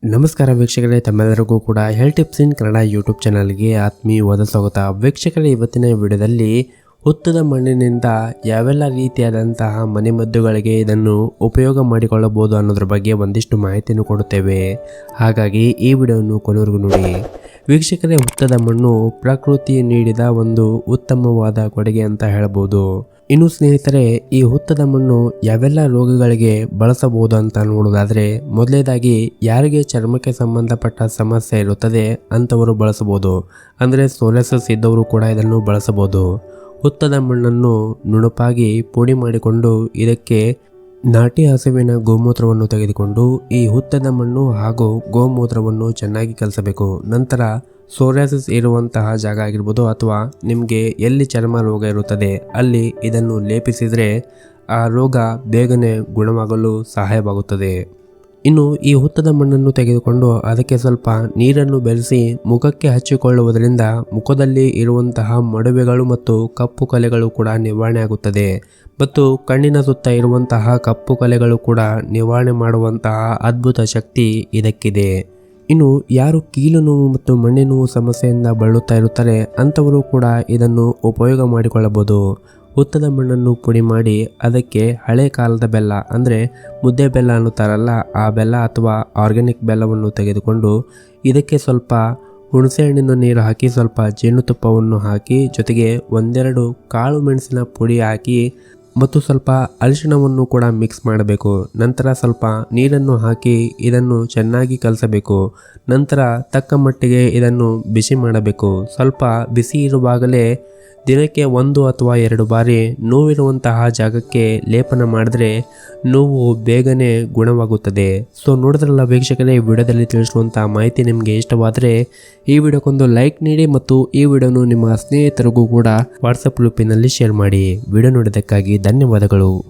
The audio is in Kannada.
ನಮಸ್ಕಾರ ವೀಕ್ಷಕರೇ, ತಮ್ಮೆಲ್ಲರಿಗೂ ಕೂಡ ಹೆಲ್ತ್ ಟಿಪ್ಸ್ ಇನ್ ಕನ್ನಡ ಯೂಟ್ಯೂಬ್ ಚಾನಲ್ಗೆ ಆತ್ಮೀಯವಾದ ಸ್ವಾಗತ. ವೀಕ್ಷಕರೇ, ಇವತ್ತಿನ ವಿಡಿಯೋದಲ್ಲಿ ಹುತ್ತದ ಮಣ್ಣಿನಿಂದ ಯಾವೆಲ್ಲ ರೀತಿಯಾದಂತಹ ಮನೆಮದ್ದುಗಳಿಗೆ ಇದನ್ನು ಉಪಯೋಗ ಮಾಡಿಕೊಳ್ಳಬಹುದು ಅನ್ನೋದ್ರ ಬಗ್ಗೆ ಒಂದಿಷ್ಟು ಮಾಹಿತಿಯನ್ನು ಕೊಡುತ್ತೇವೆ. ಹಾಗಾಗಿ ಈ ವಿಡಿಯೋವನ್ನು ಕೊನೆವರೆಗೂ ನೋಡಿ. ವೀಕ್ಷಕರೇ, ಹುತ್ತದ ಮಣ್ಣು ಪ್ರಕೃತಿ ನೀಡಿದ ಒಂದು ಉತ್ತಮವಾದ ಕೊಡುಗೆ ಅಂತ ಹೇಳಬಹುದು. ಇನ್ನು ಸ್ನೇಹಿತರೆ, ಈ ಹುತ್ತದ ಮಣ್ಣು ಯಾವೆಲ್ಲ ರೋಗಗಳಿಗೆ ಬಳಸಬಹುದು ಅಂತ ನೋಡೋದಾದ್ರೆ, ಮೊದಲನೇದಾಗಿ ಯಾರಿಗೆ ಚರ್ಮಕ್ಕೆ ಸಂಬಂಧಪಟ್ಟ ಸಮಸ್ಯೆ ಇರುತ್ತದೆ ಅಂತವರು ಬಳಸಬಹುದು. ಅಂದರೆ ಸೋರಿಯಾಸಿಸ್ ಇದ್ದವರು ಕೂಡ ಇದನ್ನು ಬಳಸಬಹುದು. ಹುತ್ತದ ಮಣ್ಣನ್ನು ನುಣುಪಾಗಿ ಪುಡಿ ಮಾಡಿಕೊಂಡು ಇದಕ್ಕೆ ನಾಟಿ ಹಸುವಿನ ಗೋಮೂತ್ರವನ್ನು ತೆಗೆದುಕೊಂಡು ಈ ಹುತ್ತದ ಮಣ್ಣು ಹಾಗೂ ಗೋಮೂತ್ರವನ್ನು ಚೆನ್ನಾಗಿ ಕಲಸಬೇಕು. ನಂತರ ಸೋರಿಯಾಸಿಸ್ ಇರುವಂತಹ ಜಾಗ ಆಗಿರ್ಬೋದು ಅಥವಾ ನಿಮಗೆ ಎಲ್ಲಿ ಚರ್ಮ ರೋಗ ಇರುತ್ತದೆ ಅಲ್ಲಿ ಇದನ್ನು ಲೇಪಿಸಿದರೆ ಆ ರೋಗ ಬೇಗನೆ ಗುಣವಾಗಲು ಸಹಾಯವಾಗುತ್ತದೆ. ಇನ್ನು ಈ ಹುತ್ತದ ಮಣ್ಣನ್ನು ತೆಗೆದುಕೊಂಡು ಅದಕ್ಕೆ ಸ್ವಲ್ಪ ನೀರನ್ನು ಬೆರೆಸಿ ಮುಖಕ್ಕೆ ಹಚ್ಚಿಕೊಳ್ಳುವುದರಿಂದ ಮುಖದಲ್ಲಿ ಇರುವಂತಹ ಮೊಡವೆಗಳು ಮತ್ತು ಕಪ್ಪು ಕಲೆಗಳು ಕೂಡ ನಿವಾರಣೆ ಆಗುತ್ತದೆ. ಮತ್ತು ಕಣ್ಣಿನ ಸುತ್ತ ಇರುವಂತಹ ಕಪ್ಪು ಕಲೆಗಳು ಕೂಡ ನಿವಾರಣೆ ಮಾಡುವಂತಹ ಅದ್ಭುತ ಶಕ್ತಿ ಇದಕ್ಕಿದೆ. ಇನ್ನು ಯಾರು ಕೀಲು ನೋವು ಮತ್ತು ಮಂಡಿ ನೋವು ಸಮಸ್ಯೆಯಿಂದ ಬಳಲುತ್ತಾ ಇರುತ್ತಾರೆ ಅಂಥವರು ಕೂಡ ಇದನ್ನು ಉಪಯೋಗ ಮಾಡಿಕೊಳ್ಳಬಹುದು. ಹುತ್ತದ ಮಣ್ಣನ್ನು ಪುಡಿ ಮಾಡಿ ಅದಕ್ಕೆ ಹಳೆ ಕಾಲದ ಬೆಲ್ಲ, ಅಂದರೆ ಮುದ್ದೆ ಬೆಲ್ಲ ಅನ್ನುತ್ತಾರಲ್ಲ, ಆ ಬೆಲ್ಲ ಅಥವಾ ಆರ್ಗ್ಯಾನಿಕ್ ಬೆಲ್ಲವನ್ನು ತೆಗೆದುಕೊಂಡು ಇದಕ್ಕೆ ಸ್ವಲ್ಪ ಹುಣಸೆಹಣ್ಣಿನ ನೀರು ಹಾಕಿ ಸ್ವಲ್ಪ ಜೇನುತುಪ್ಪವನ್ನು ಹಾಕಿ ಜೊತೆಗೆ ಒಂದೆರಡು ಕಾಳು ಮೆಣಸಿನ ಪುಡಿ ಹಾಕಿ ಮತ್ತು ಸ್ವಲ್ಪ ಅರಿಶಿಣವನ್ನು ಕೂಡ ಮಿಕ್ಸ್ ಮಾಡಬೇಕು. ನಂತರ ಸ್ವಲ್ಪ ನೀರನ್ನು ಹಾಕಿ ಇದನ್ನು ಚೆನ್ನಾಗಿ ಕಲಸಬೇಕು. ನಂತರ ತಕ್ಕ ಮಟ್ಟಿಗೆ ಇದನ್ನು ಬಿಸಿ ಮಾಡಬೇಕು. ಸ್ವಲ್ಪ ಬಿಸಿ ಇರುವಾಗಲೇ ದಿನಕ್ಕೆ 1 ಅಥವಾ 2 ಬಾರಿ ನೋವಿರುವಂತಹ ಜಾಗಕ್ಕೆ ಲೇಪನ ಮಾಡಿದ್ರೆ ನೋವು ಬೇಗನೆ ಗುಣವಾಗುತ್ತದೆ. ಸೊ ನೋಡಿದ್ರಲ್ಲ ವೀಕ್ಷಕರೇ, ಈ ವಿಡಿಯೋದಲ್ಲಿ ತಿಳಿಸುವಂತಹ ಮಾಹಿತಿ ನಿಮಗೆ ಇಷ್ಟವಾದರೆ ಈ ವಿಡಿಯೋಕ್ಕೊಂದು ಲೈಕ್ ನೀಡಿ ಮತ್ತು ಈ ವಿಡಿಯೋನು ನಿಮ್ಮ ಸ್ನೇಹಿತರಿಗೂ ಕೂಡ ವಾಟ್ಸಪ್ ಗ್ರೂಪಿನಲ್ಲಿ ಶೇರ್ ಮಾಡಿ. ವಿಡಿಯೋ ನೋಡಿದ್ದಕ್ಕಾಗಿ ಧನ್ಯವಾದಗಳು.